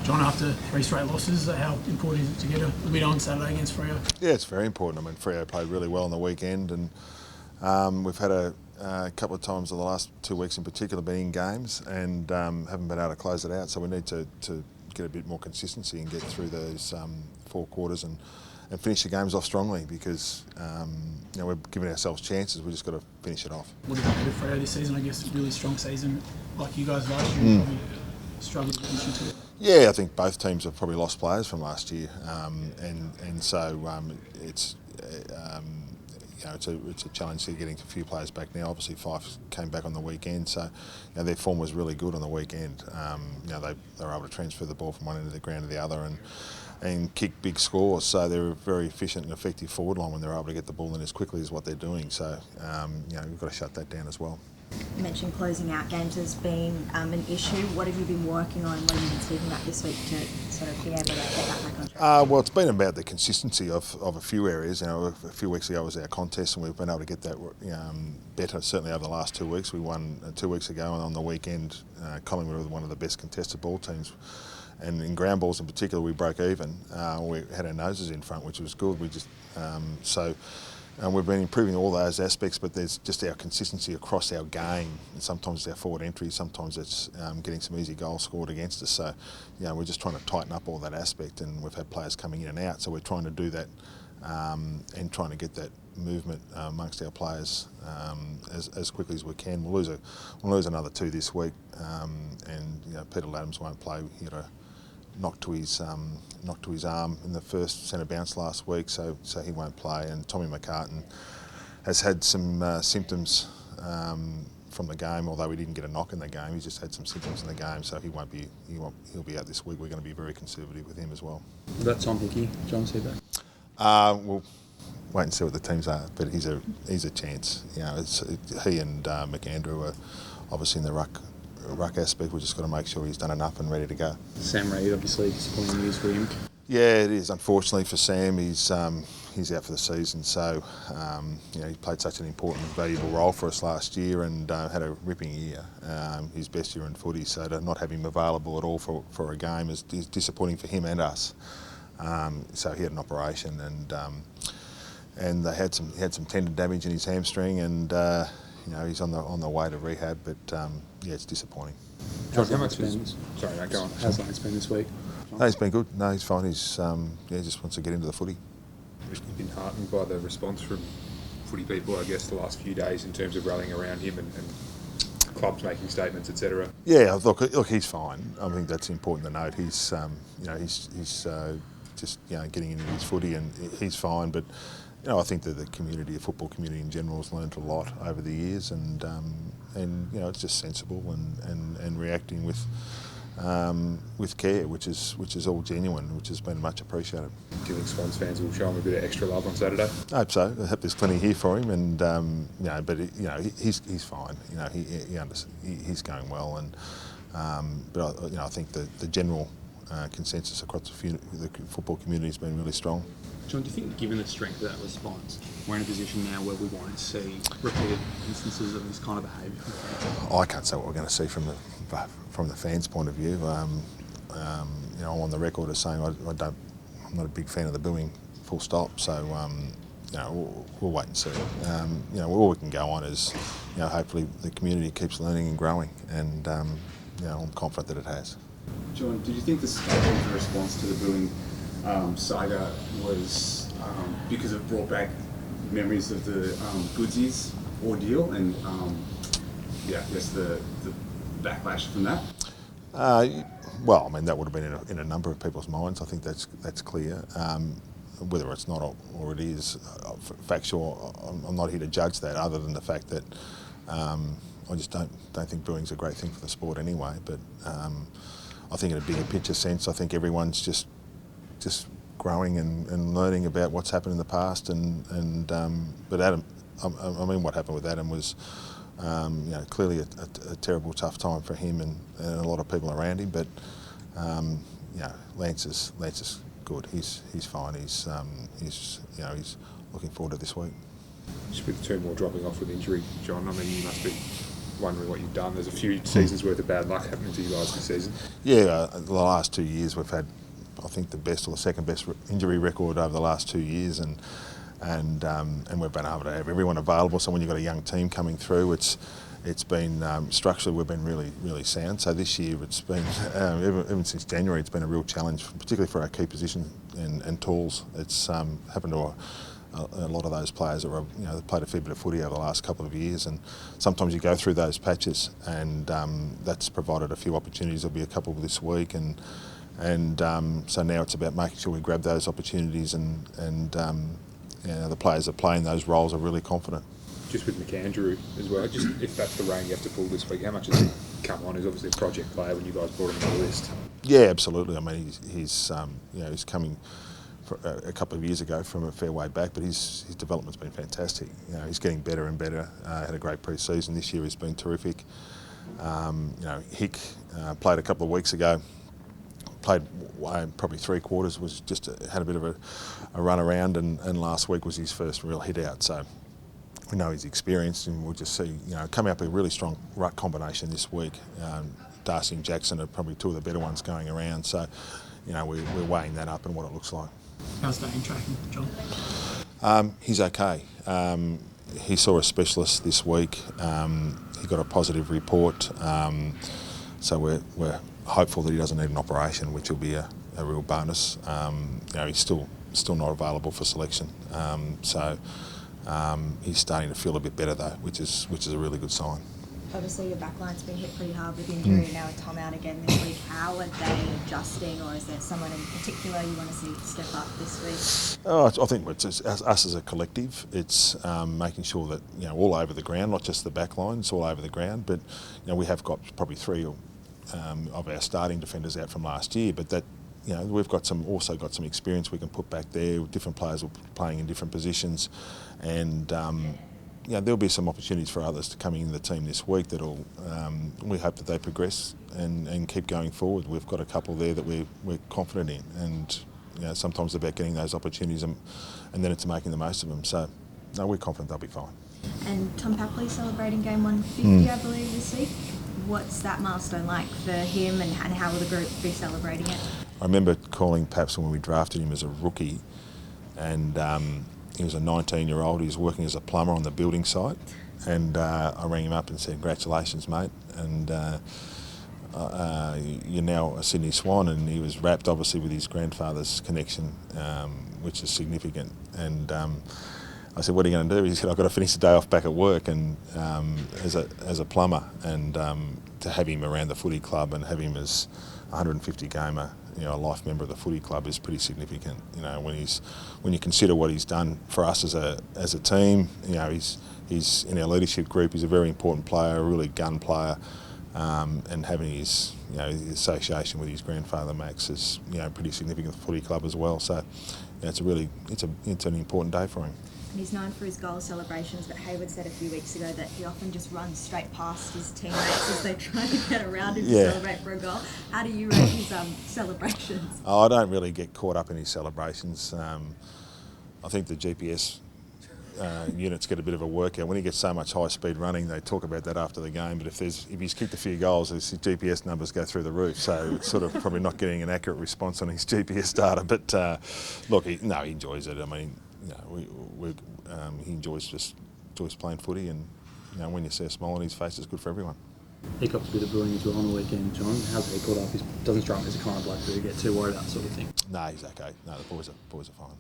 John, after 3 straight losses, how important is it to get a win on Saturday against Freo? Yeah, it's very important. I mean, Freo played really well on the weekend, and we've had a couple of times in the last 2 weeks in particular been in games and haven't been able to close it out. So we need to get a bit more consistency and get through those 4 quarters and finish the games off strongly, because we're giving ourselves chances. We've just got to finish it off. What about the Freo this season? I guess a really strong season like you guys last year. Probably struggled to finish into it. Yeah, I think both teams have probably lost players from last year, and so it's a challenge to getting a few players back now. Obviously, Fife came back on the weekend, so their form was really good on the weekend. They were able to transfer the ball from one end of the ground to the other and kick big scores. So they're a very efficient and effective forward line when they're able to get the ball in as quickly as what they're doing. So we've got to shut that down as well. You mentioned closing out games has been an issue. What have you been working on? What have you been speaking about this week to sort of be able to get that back on track? Well, it's been about the consistency of a few areas. A few weeks ago was our contest, and we've been able to get that better, certainly over the last 2 weeks. We won 2 weeks ago, and on the weekend, Collingwood were one of the best contested ball teams. And in ground balls in particular, we broke even. We had our noses in front, which was good. We've been improving all those aspects, but there's just our consistency across our game. And sometimes it's our forward entry, sometimes it's getting some easy goals scored against us. So, we're just trying to tighten up all that aspect, and we've had players coming in and out. So we're trying to do that and trying to get that movement amongst our players as quickly as we can. We'll lose another 2 this week, and Peter Laddams won't play. He had a knock to his arm in the first centre bounce last week, so he won't play. And Tommy McCartan has had some symptoms from the game, although he didn't get a knock in the game. He just had some symptoms in the game, so he'll be out this week. We're going to be very conservative with him as well. That's Tom Hickey. John said that. We'll wait and see what the teams are, but he's a chance. He and McAndrew are obviously in the ruck aspect. We've just got to make sure he's done enough and ready to go. Sam Reid, obviously disappointing news for him. Yeah, it is. Unfortunately for Sam, he's out for the season. So he played such an important and valuable role for us last year and had a ripping year, his best year in footy. So to not have him available at all for a game is disappointing for him and us. So he had an operation and they had some tendon damage in his hamstring, and he's on the way to rehab, but it's disappointing. How's Lance been? Sorry, go on. How's Lance been this week? No, he's been good. No, he's fine. He's just wants to get into the footy. You've been heartened by the response from footy people, I guess, the last few days in terms of rallying around him and clubs making statements, etc. Yeah, look, he's fine. I think that's important to note. He's just getting into his footy, and he's fine. But I think that the football community in general, has learned a lot over the years, and it's just sensible and reacting with care, which is all genuine, which has been much appreciated. Do you think Swans fans will show him a bit of extra love on Saturday? I hope so. I hope there's plenty here for him, and but he's fine. He's going well, but I think the general consensus across the football community has been really strong. John, do you think, given the strength of that response, we're in a position now where we won't see repeated instances of this kind of behaviour from fans? I can't say what we're going to see from the fans' point of view. I'm on the record as saying I'm not a big fan of the booing, full stop. So we'll wait and see. All we can go on is hopefully the community keeps learning and growing, and I'm confident that it has. John, did you think the scale of the response to the booing saga was because it brought back memories of the Goodsies ordeal and I guess the backlash from that? Well, I mean, that would have been in a number of people's minds. I think that's clear. Whether it's not or it is factual, I'm not here to judge that, other than the fact that I just don't think booing's a great thing for the sport anyway. But I think in a bigger picture sense, I think everyone's just growing and learning about what's happened in the past. But Adam, I mean, what happened with Adam was clearly a terrible, tough time for him and a lot of people around him. But Lance is good. He's fine. He's looking forward to this week. Just with 2 more dropping off with injury, John, I mean, you must be wondering what you've done. There's a few seasons worth of bad luck happening to you guys this season. Yeah, the last 2 years we've had, I think, the best or the second best injury record over the last 2 years, and we've been able to have everyone available. So when you've got a young team coming through, it's been structurally we've been really sound. So this year it's been even since January it's been a real challenge, particularly for our key position and tools. It's happened to a lot of those players that were, they've played a fair bit of footy over the last couple of years, and sometimes you go through those patches, and that's provided a few opportunities. There'll be a couple this week, and so now it's about making sure we grab those opportunities, and the players that play in those roles are really confident. Just with McAndrew as well, just if that's the rein you have to pull this week, how much has he come on? He's obviously a project player when you guys brought him on the list. Yeah, absolutely. I mean, he's coming for a couple of years ago from a fair way back, but his development's been fantastic. He's getting better and better. Had a great pre-season this year. He's been terrific. Hick played a couple of weeks ago. Played probably 3 quarters. Had a bit of a run around, and last week was his first real hit out. So we know he's experienced, and we'll just see. Coming up with a really strong ruck combination this week. Darcy and Jackson are probably 2 of the better ones going around. So we're weighing that up and what it looks like. How's Dane tracking, John? He's okay. He saw a specialist this week. He got a positive report. So we're hopeful that he doesn't need an operation, which will be a real bonus. He's still not available for selection. He's starting to feel a bit better though, which is a really good sign. Obviously, your backline's been hit pretty hard with injury. Now with Tom out again this week, how are they adjusting, or is there someone in particular you want to see step up this week? I think it's us as a collective. It's making sure that all over the ground, not just the backline, it's all over the ground. But we have got probably 3 of our starting defenders out from last year, but that we've also got some experience we can put back there. Different players are playing in different positions, and there'll be some opportunities for others to come in the team this week that'll we hope that they progress and keep going forward. We've got a couple there that we're confident in, and sometimes it's about getting those opportunities and then it's making the most of them. So no, we're confident they'll be fine. And Tom Papley celebrating game 150, I believe, this week. What's that milestone like for him, and how will the group be celebrating it? I remember calling Paps when we drafted him as a rookie, and he was a 19-year-old. He was working as a plumber on the building site, and I rang him up and said, "Congratulations, mate!" And you're now a Sydney Swan, and he was wrapped obviously with his grandfather's connection, which is significant. And I said, "What are you going to do?" He said, "I've got to finish the day off back at work." And as a plumber, and to have him around the footy club and have him as a 150 gamer, a life member of the footy club is pretty significant. When you consider what he's done for us as a team, he's in our leadership group. He's a very important player, a really gun player, and having his association with his grandfather Max is pretty significant for the footy club as well. So it's an important day for him. And he's known for his goal celebrations, but Hayward said a few weeks ago that he often just runs straight past his teammates as they try to get around him to celebrate for a goal. How do you rate his celebrations? Oh, I don't really get caught up in his celebrations. I think the GPS units get a bit of a workout. When he gets so much high speed running, they talk about that after the game. But if he's kicked a few goals, his GPS numbers go through the roof. So it's sort of probably not getting an accurate response on his GPS data. But look, he enjoys it. I mean, he enjoys playing footy, and when you see a smile on his face, it's good for everyone. He copped a bit of booing as well on the weekend, John. How's he caught up? He doesn't strike me as a kind of bloke to get too worried about that sort of thing. No, he's okay. No, the boys are fine.